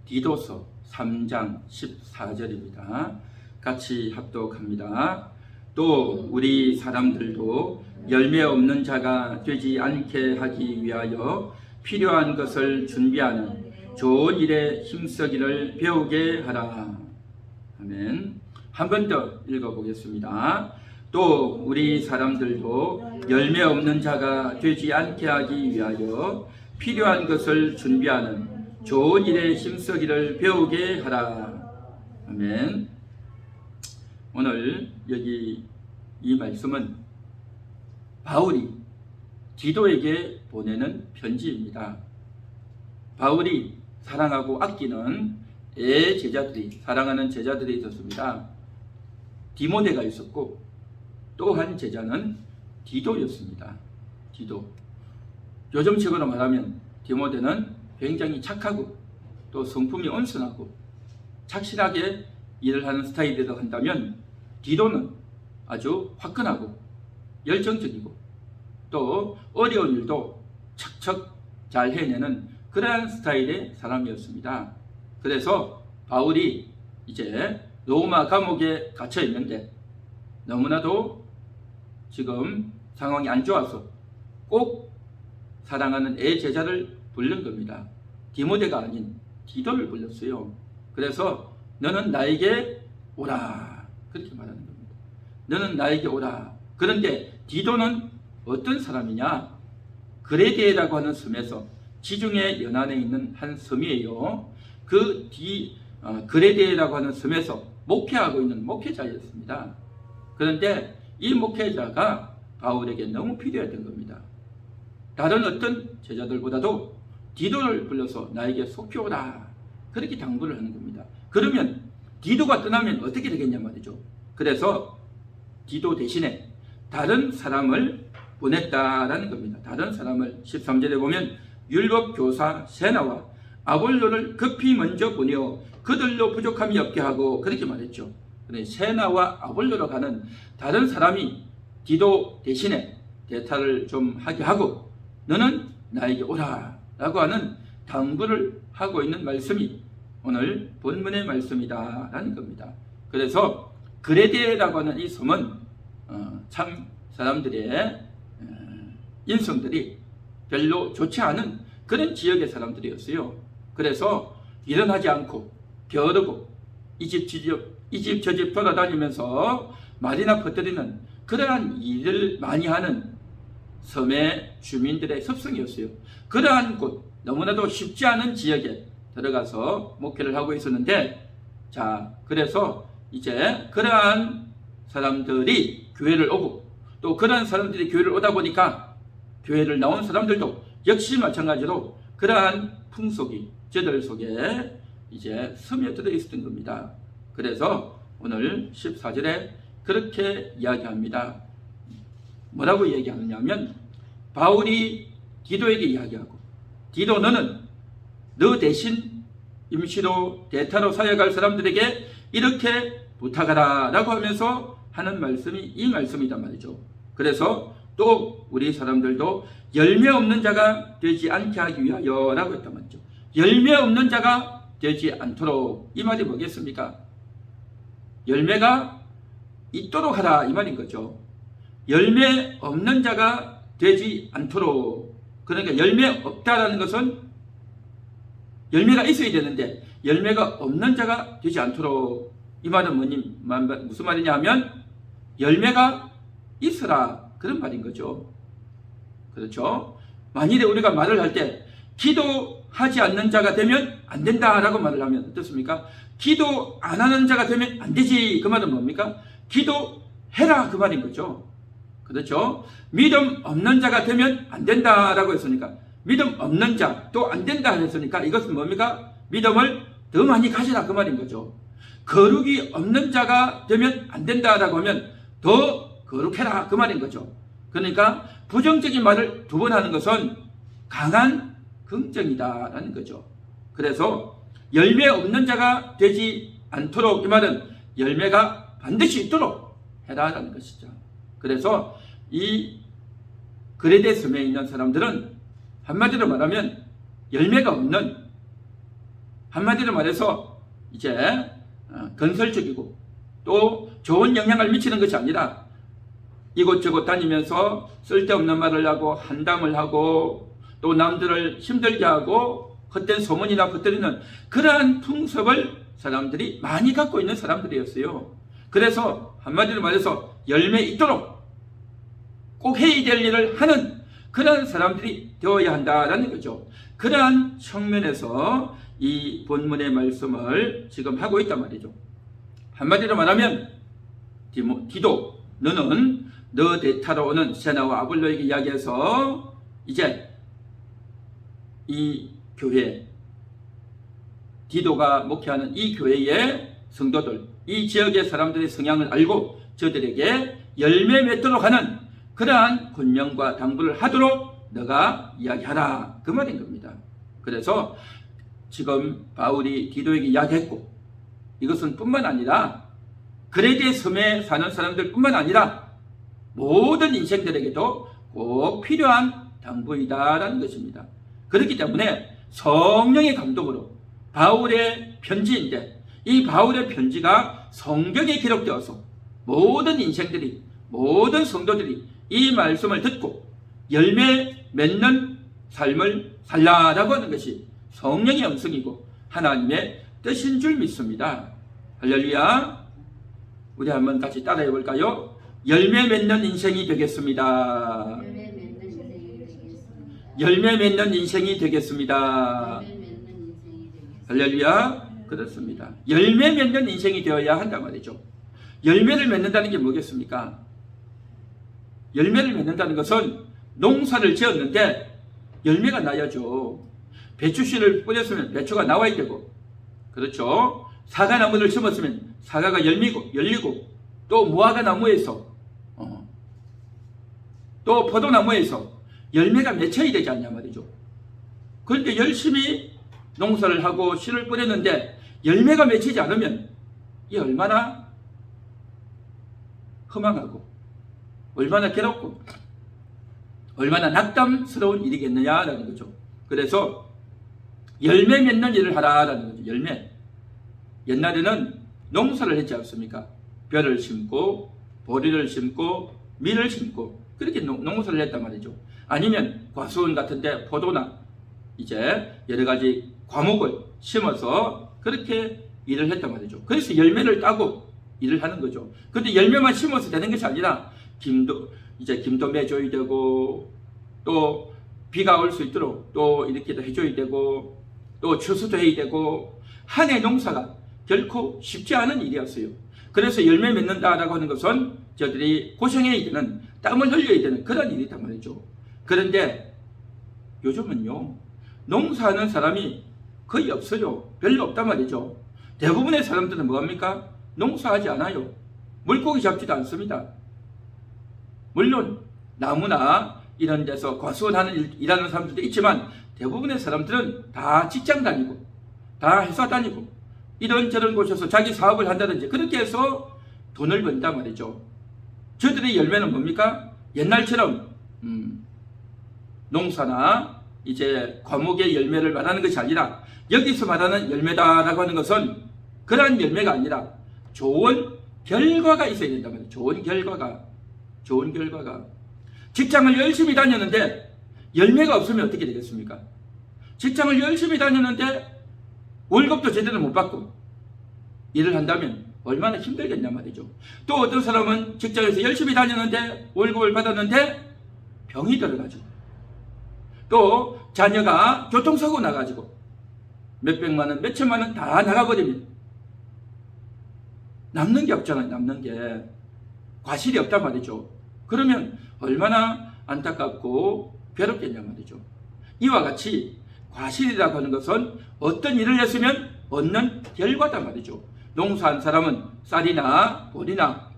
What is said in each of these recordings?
디도서 3장 14절입니다. 같이 합독합니다. 또 우리 사람들도 열매 없는 자가 되지 않게 하기 위하여 필요한 것을 준비하는 좋은 일에 힘쓰기를 배우게 하라. 아멘. 한 번 더 읽어보겠습니다. 또 우리 사람들도 열매 없는 자가 되지 않게 하기 위하여 필요한 것을 준비하는 좋은 일에 힘쓰기를 배우게 하라. 아멘. 오늘 여기 이 말씀은 바울이 디도에게 보내는 편지입니다. 바울이 사랑하고 아끼는 사랑하는 제자들이 있었습니다. 디모데가 있었고 또 한 제자는 디도였습니다. 디도. 요즘식으로 말하면 디모데는 굉장히 착하고 또 성품이 온순하고 착실하게 일을 하는 스타일이라고 한다면 디도는 아주 화끈하고 열정적이고 또 어려운 일도 척척 잘 해내는 그러한 스타일의 사람이었습니다. 그래서 바울이 이제 로마 감옥에 갇혀 있는데 너무나도 지금 상황이 안 좋아서 꼭 사랑하는 제자를 부른 겁니다. 디모데가 아닌 디도를 불렀어요. 그래서 너는 나에게 오라, 그렇게 말하는 겁니다. 너는 나에게 오라. 그런데 디도는 어떤 사람이냐? 그레데라고 하는 섬에서 지중해 연안에 있는 한 섬이에요. 그레데라고 하는 섬에서 목회하고 있는 목회자였습니다. 그런데 이 목회자가 바울에게 너무 필요했던 겁니다. 다른 어떤 제자들보다도 디도를 불러서 나에게 속히 오라, 그렇게 당부를 하는 겁니다. 그러면 디도가 떠나면 어떻게 되겠냐 말이죠. 그래서 디도 대신에 다른 사람을 보냈다라는 겁니다. 다른 사람을 13절에 보면 율법 교사 세나와 아볼로를 급히 먼저 보내어 그들로 부족함이 없게 하고, 그렇게 말했죠. 세나와 아볼로로 가는 다른 사람이 디도 대신에 대타를 좀 하게 하고 너는 나에게 오라 라고 하는 당부를 하고 있는 말씀이 오늘 본문의 말씀이다 라는 겁니다. 그래서 그레데라고 하는 이 섬은 참 사람들의 인성들이 별로 좋지 않은 그런 지역의 사람들이었어요. 그래서 일어나지 않고 게으르고 이 집 저 집 돌아다니면서 말이나 퍼뜨리는 그러한 일을 많이 하는 섬의 주민들의 습성이었어요. 그러한 곳, 너무나도 쉽지 않은 지역에 들어가서 목회를 하고 있었는데, 그래서 이제 그러한 사람들이 교회를 오고 또 그러한 사람들이 교회를 오다 보니까 교회를 나온 사람들도 역시 마찬가지로 그러한 풍속이 저들 속에 이제 스며들어 있었던 겁니다. 그래서 오늘 14절에 그렇게 이야기합니다. 뭐라고 얘기하느냐면 바울이 디도에게 이야기하고, 디도 너는 너 대신 임시로 대타로 사역할 사람들에게 이렇게 부탁하라 라고 하면서 하는 말씀이 이 말씀이단 말이죠. 그래서 또 우리 사람들도 열매 없는 자가 되지 않게 하기 위하여 라고 했단 말이죠. 열매 없는 자가 되지 않도록, 이 말이 뭐겠습니까? 열매가 있도록 하라, 이 말인 거죠. 열매 없는 자가 되지 않도록. 그러니까 열매 없다라는 것은 열매가 있어야 되는데 열매가 없는 자가 되지 않도록. 이 말은 무슨 말이냐 하면 열매가 있으라, 그런 말인 거죠. 그렇죠? 만일에 우리가 말을 할 때 기도하지 않는 자가 되면 안 된다라고 말을 하면 어떻습니까? 기도 안 하는 자가 되면 안 되지, 그 말은 뭡니까? 기도해라, 그 말인 거죠. 그렇죠? 믿음 없는 자가 되면 안 된다라고 했으니까 믿음 없는 자 또 안 된다 했으니까 이것은 뭡니까? 믿음을 더 많이 가져라, 그 말인 거죠. 거룩이 없는 자가 되면 안 된다라고 하면 더 거룩해라, 그 말인 거죠. 그러니까 부정적인 말을 두 번 하는 것은 강한 긍정이다라는 거죠. 그래서 열매 없는 자가 되지 않도록, 이 말은 열매가 반드시 있도록 해라라는 것이죠. 그래서 이 그레데 섬에 있는 사람들은 한마디로 말하면 열매가 없는, 한마디로 말해서 이제 건설적이고 또 좋은 영향을 미치는 것이 아니라 이곳저곳 다니면서 쓸데없는 말을 하고 한담을 하고 또 남들을 힘들게 하고 헛된 소문이나 퍼뜨리는 그러한 풍습을 사람들이 많이 갖고 있는 사람들이었어요. 그래서 한마디로 말해서 열매 있도록 꼭 해야 될 일을 하는 그러한 사람들이 되어야 한다라는 거죠. 그러한 측면에서 이 본문의 말씀을 지금 하고 있단 말이죠. 한마디로 말하면 디도 너는 너 대타로 오는 세나와 아볼로에게 이야기해서 이제 이 교회 디도가 목회하는 이 교회의 성도들, 이 지역의 사람들의 성향을 알고 저들에게 열매 맺도록 하는 그러한 권면과 당부를 하도록 너가 이야기하라, 그 말인 겁니다. 그래서 지금 바울이 디도에게 이야기했고, 이것은 뿐만 아니라 그레데 섬에 사는 사람들 뿐만 아니라 모든 인생들에게도 꼭 필요한 당부이다라는 것입니다. 그렇기 때문에 성령의 감동으로 바울의 편지인데, 이 바울의 편지가 성경에 기록되어서 모든 인생들이, 모든 성도들이 이 말씀을 듣고 열매 맺는 삶을 살라라고 하는 것이 성령의 음성이고 하나님의 뜻인 줄 믿습니다. 할렐루야. 우리 한번 같이 따라해 볼까요? 열매 맺는 인생이 되겠습니다. 열매 맺는 인생이 되겠습니다. 할렐루야. 그렇습니다. 열매 맺는 인생이 되어야 한단 말이죠. 열매를 맺는다는 게 뭐겠습니까? 열매를 맺는다는 것은 농사를 지었는데 열매가 나야죠. 배추씨를 뿌렸으면 배추가 나와야 되고, 그렇죠? 사과나무를 심었으면 사과가 열리고, 또 무화과나무에서 또 포도나무에서 열매가 맺혀야 되지 않냐 말이죠. 그런데 열심히 농사를 하고 씨를 뿌렸는데 열매가 맺히지 않으면 이 얼마나 허망하고 얼마나 괴롭고 얼마나 낙담스러운 일이겠느냐라는 거죠. 그래서 열매 맺는 일을 하라라는 거죠. 열매. 옛날에는 농사를 했지 않습니까? 벼를 심고 보리를 심고 밀을 심고 그렇게 농사를 했단 말이죠. 아니면 과수원 같은데 포도나 이제 여러 가지 과목을 심어서 그렇게 일을 했단 말이죠. 그래서 열매를 따고 일을 하는 거죠. 그런데 열매만 심어서 되는 것이 아니라 김도 매줘야 되고, 또 비가 올 수 있도록 또 이렇게 해줘야 되고, 또 추수도 해야 되고, 한 해 농사가 결코 쉽지 않은 일이었어요. 그래서 열매 맺는다라고 하는 것은 저들이 고생해야 되는, 땀을 흘려야 되는 그런 일이단 말이죠. 그런데 요즘은요, 농사하는 사람이 거의 없어요. 별로 없단 말이죠. 대부분의 사람들은 뭐합니까? 농사하지 않아요. 물고기 잡지도 않습니다. 물론 나무나 이런 데서 과수원하는 일하는 사람들도 있지만 대부분의 사람들은 다 직장 다니고 다 회사 다니고 이런저런 곳에서 자기 사업을 한다든지 그렇게 해서 돈을 번단 말이죠. 저들의 열매는 뭡니까? 옛날처럼 농사나 이제 과목의 열매를 말하는 것이 아니라 여기서 말하는 열매다라고 하는 것은 그러한 열매가 아니라 좋은 결과가 있어야 된단 말이에요. 좋은 결과가. 직장을 열심히 다녔는데 열매가 없으면 어떻게 되겠습니까? 직장을 열심히 다녔는데 월급도 제대로 못 받고 일을 한다면 얼마나 힘들겠냐 말이죠. 또 어떤 사람은 직장에서 열심히 다녔는데 월급을 받았는데 병이 들어가지고, 또 자녀가 교통사고 나가지고 몇백만 원, 몇천만 원 다 나가버리면 남는 게 없잖아요. 남는 게 과실이 없단 말이죠. 그러면 얼마나 안타깝고 괴롭겠냐 말이죠. 이와 같이 과실이라고 하는 것은 어떤 일을 했으면 얻는 결과단 말이죠. 농사한 사람은 쌀이나 보리나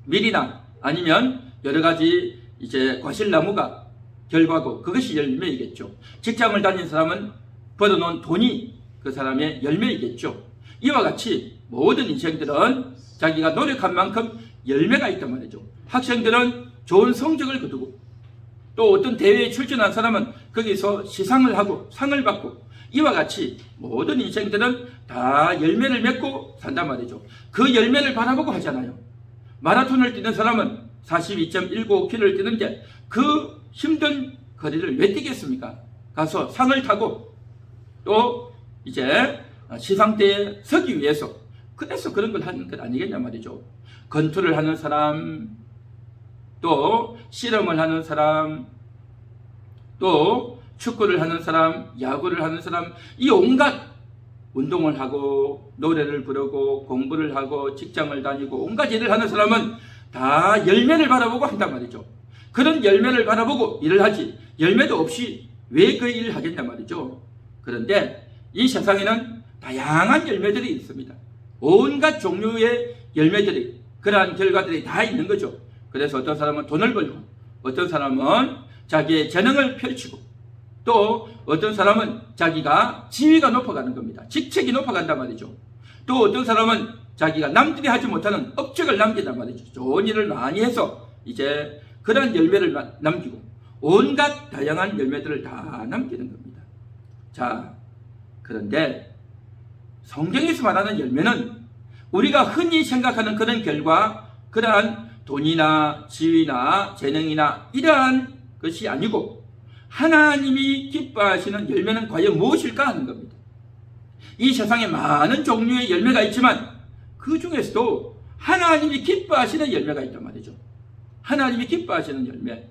밀이나 아니면 여러 가지 이제 과실나무가 결과고 그것이 열매이겠죠. 직장을 다닌 사람은 벌어놓은 돈이 그 사람의 열매이겠죠. 이와 같이 모든 인생들은 자기가 노력한 만큼 열매가 있단 말이죠. 학생들은 좋은 성적을 거두고 또 어떤 대회에 출전한 사람은 거기서 시상을 하고 상을 받고 이와 같이 모든 인생들은 다 열매를 맺고 산단 말이죠. 그 열매를 바라보고 하잖아요. 마라톤을 뛰는 사람은 42.195km를 뛰는데 그 힘든 거리를 왜 뛰겠습니까? 가서 상을 타고 또 이제 시상대에 서기 위해서, 그래서 그런 걸 하는 것 아니겠냐 말이죠. 권투를 하는 사람, 또 씨름을 하는 사람, 또 축구를 하는 사람, 야구를 하는 사람, 이 온갖 운동을 하고 노래를 부르고 공부를 하고 직장을 다니고 온갖 일을 하는 사람은 다 열매를 바라보고 한단 말이죠. 그런 열매를 바라보고 일을 하지 열매도 없이 왜 그 일을 하겠냐 말이죠. 그런데 이 세상에는 다양한 열매들이 있습니다. 온갖 종류의 열매들이, 그러한 결과들이 다 있는 거죠. 그래서 어떤 사람은 돈을 벌고, 어떤 사람은 자기의 재능을 펼치고, 또 어떤 사람은 자기가 지위가 높아가는 겁니다. 직책이 높아간단 말이죠. 또 어떤 사람은 자기가 남들이 하지 못하는 업적을 남긴단 말이죠. 좋은 일을 많이 해서 이제 그런 열매를 남기고 온갖 다양한 열매들을 다 남기는 겁니다. 자, 그런데 성경에서 말하는 열매는 우리가 흔히 생각하는 그런 결과, 그러한 돈이나 지위나 재능이나 이러한 것이 아니고 하나님이 기뻐하시는 열매는 과연 무엇일까 하는 겁니다. 이 세상에 많은 종류의 열매가 있지만 그 중에서도 하나님이 기뻐하시는 열매가 있단 말이죠. 하나님이 기뻐하시는 열매.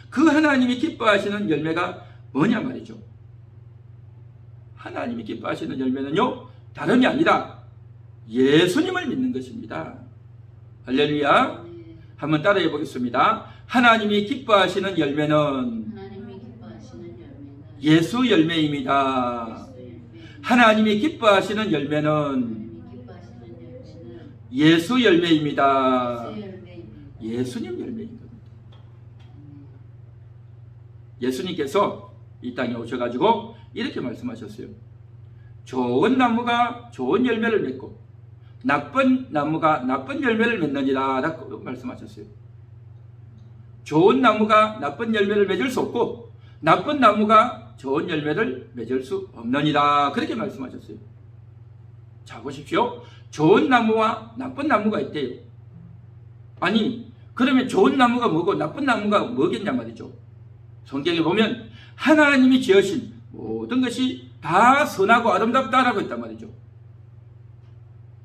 그 하나님이 기뻐하시는 열매가 뭐냐 말이죠. 하나님이 기뻐하시는 열매는요, 다름이 아니라 예수님을 믿는 것입니다. 할렐루야. 한번 따라해 보겠습니다. 하나님이 기뻐하시는 열매는 예수 열매입니다. 하나님이 기뻐하시는 열매는 예수 열매입니다. 예수님 열매인 겁니다. 예수님께서 이 땅에 오셔가지고 이렇게 말씀하셨어요. 좋은 나무가 좋은 열매를 맺고 나쁜 나무가 나쁜 열매를 맺느니라 라고 말씀하셨어요. 좋은 나무가 나쁜 열매를 맺을 수 없고 나쁜 나무가 좋은 열매를 맺을 수 없느니라, 그렇게 말씀하셨어요. 자, 보십시오. 좋은 나무와 나쁜 나무가 있대요. 아니, 그러면 좋은 나무가 뭐고 나쁜 나무가 뭐겠냐 말이죠. 성경에 보면 하나님이 지으신 모든 것이 다 선하고 아름답다라고 했단 말이죠.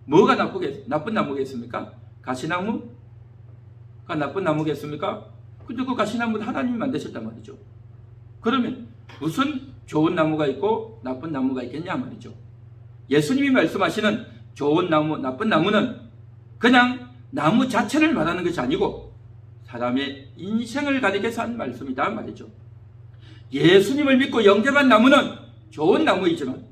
뭐가 나쁜 나무겠습니까? 가시나무가 나쁜 나무겠습니까? 근데 그 가시나무는 하나님이 만드셨단 말이죠. 그러면 무슨 좋은 나무가 있고 나쁜 나무가 있겠냐 말이죠. 예수님이 말씀하시는 좋은 나무, 나쁜 나무는 그냥 나무 자체를 말하는 것이 아니고 사람의 인생을 가리켜서 한 말씀이다 말이죠. 예수님을 믿고 영접한 나무는 좋은 나무이지만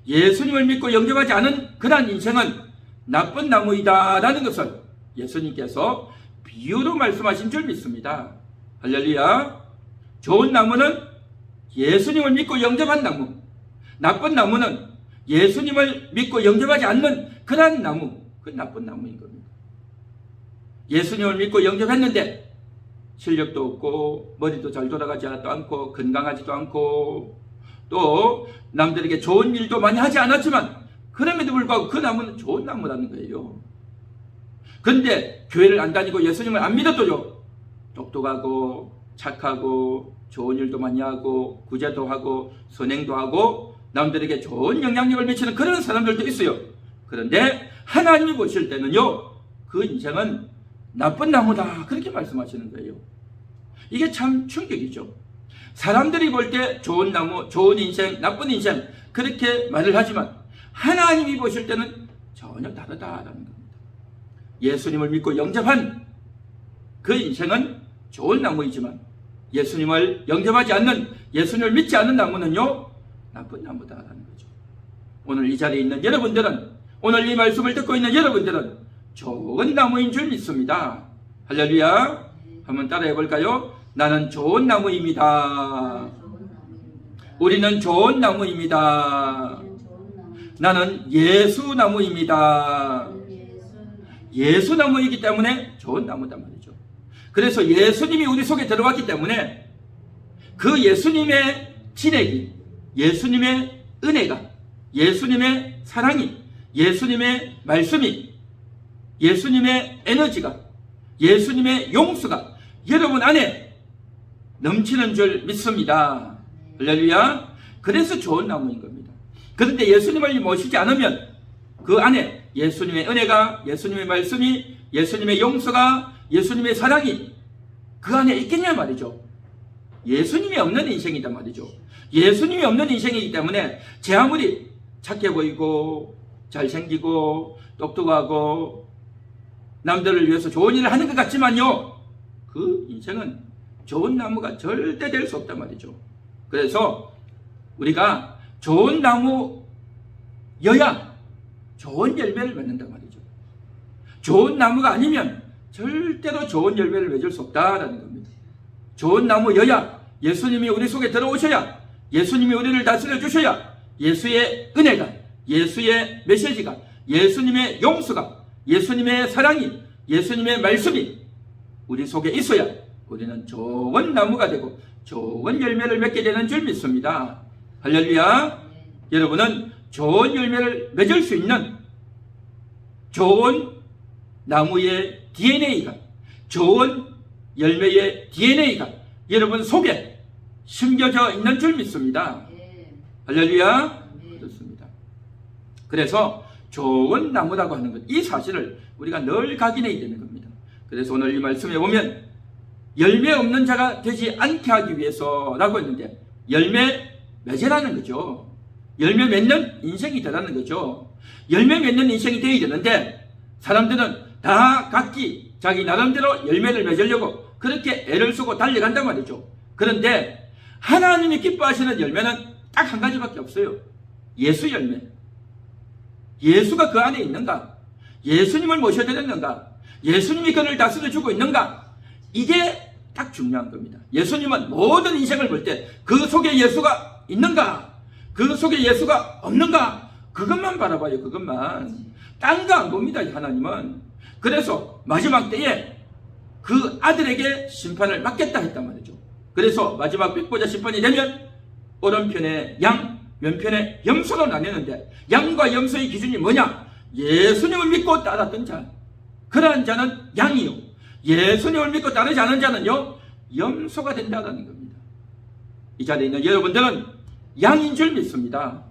예수님을 믿고 영접하지 않은 그러한 인생은 나쁜 나무이다 라는 것을 예수님께서 비유로 말씀하신 줄 믿습니다. 할렐루야. 좋은 나무는 예수님을 믿고 영접한 나무, 나쁜 나무는 예수님을 믿고 영접하지 않는 그러한 나무, 그 나쁜 나무인 겁니다. 예수님을 믿고 영접했는데 실력도 없고 머리도 잘 돌아가지도 않고 건강하지도 않고 또 남들에게 좋은 일도 많이 하지 않았지만 그럼에도 불구하고 그 나무는 좋은 나무라는 거예요. 그런데 교회를 안 다니고 예수님을 안 믿어도요, 똑똑하고 착하고 좋은 일도 많이 하고 구제도 하고 선행도 하고 남들에게 좋은 영향력을 미치는 그런 사람들도 있어요. 그런데 하나님이 보실 때는요, 그 인생은 나쁜 나무다, 그렇게 말씀하시는 거예요. 이게 참 충격이죠. 사람들이 볼 때 좋은 나무, 좋은 인생, 나쁜 인생 그렇게 말을 하지만 하나님이 보실 때는 전혀 다르다라는 겁니다. 예수님을 믿고 영접한 그 인생은 좋은 나무이지만 예수님을 영접하지 않는, 예수님을 믿지 않는 나무는요, 나쁜 나무다라는 거죠. 오늘 이 자리에 있는 여러분들은, 오늘 이 말씀을 듣고 있는 여러분들은 좋은 나무인 줄 믿습니다. 할렐루야. 한번 따라해 볼까요? 나는 좋은 나무입니다. 우리는 좋은 나무입니다. 나는 예수 나무입니다. 예수 나무이기 때문에 좋은 나무단 말이죠. 그래서 예수님이 우리 속에 들어왔기 때문에 그 예수님의 진액이, 예수님의 은혜가, 예수님의 사랑이, 예수님의 말씀이, 예수님의 에너지가, 예수님의 용서가 여러분 안에 넘치는 줄 믿습니다. 할렐루야. 그래서 좋은 나무인 겁니다. 그런데 예수님을 모시지 않으면 그 안에 예수님의 은혜가, 예수님의 말씀이, 예수님의 용서가, 예수님의 사랑이 그 안에 있겠냐 말이죠. 예수님이 없는 인생이단 말이죠. 예수님이 없는 인생이기 때문에 제 아무리 착해 보이고 잘생기고 똑똑하고 남들을 위해서 좋은 일을 하는 것 같지만요, 그 인생은 좋은 나무가 절대 될 수 없단 말이죠. 그래서 우리가 좋은 나무여야 좋은 열매를 맺는단 말이죠. 좋은 나무가 아니면 절대로 좋은 열매를 맺을 수 없다라는 겁니다. 좋은 나무여야 예수님이 우리 속에 들어오셔야, 예수님이 우리를 다스려 주셔야 예수의 은혜가, 예수의 메시지가, 예수님의 용서가, 예수님의 사랑이, 예수님의 말씀이 우리 속에 있어야 우리는 좋은 나무가 되고 좋은 열매를 맺게 되는 줄 믿습니다. 할렐루야. 여러분은 좋은 열매를 맺을 수 있는 좋은 나무의 DNA가, 좋은 열매의 DNA가 여러분 속에 심겨져 있는 줄 믿습니다. 할렐루야. 그렇습니다. 그래서 좋은 나무라고 하는 것, 이 사실을 우리가 늘 각인해야 되는 겁니다. 그래서 오늘 이 말씀에 보면 열매 없는 자가 되지 않게 하기 위해서라고 했는데, 열매 맺으라는 거죠. 열매 맺는 인생이 되라는 거죠. 열매 맺는 인생이 되어야 되는데 사람들은 다 각기 자기 나름대로 열매를 맺으려고 그렇게 애를 쓰고 달려간단 말이죠. 그런데 하나님이 기뻐하시는 열매는 딱 한 가지밖에 없어요. 예수 열매. 예수가 그 안에 있는가? 예수님을 모셔야 되는가? 예수님이 그를 다스려 주고 있는가? 이게 딱 중요한 겁니다. 예수님은 모든 인생을 볼 때 그 속에 예수가 있는가? 그 속에 예수가 없는가? 그것만 바라봐요. 그것만. 딴 거 안 봅니다. 하나님은. 그래서 마지막 때에 그 아들에게 심판을 맡겠다 했단 말이죠. 그래서 마지막 백보자 심판이 되면 오른편에 양, 왼편에 염소로 나뉘는데, 양과 염소의 기준이 뭐냐? 예수님을 믿고 따랐던 자, 그러한 자는 양이요, 예수님을 믿고 따르지 않은 자는요 염소가 된다는 겁니다. 이 자리에 있는 여러분들은 양인 줄 믿습니다.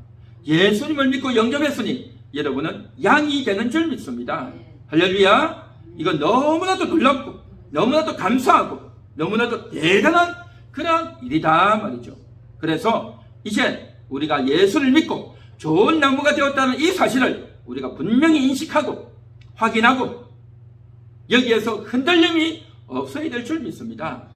예수님을 믿고 영접했으니 여러분은 양이 되는 줄 믿습니다. 할렐루야. 이건 너무나도 놀랍고 너무나도 감사하고 너무나도 대단한 그런 일이다 말이죠. 그래서 이제 우리가 예수를 믿고 좋은 나무가 되었다는 이 사실을 우리가 분명히 인식하고 확인하고 여기에서 흔들림이 없어야 될 줄 믿습니다.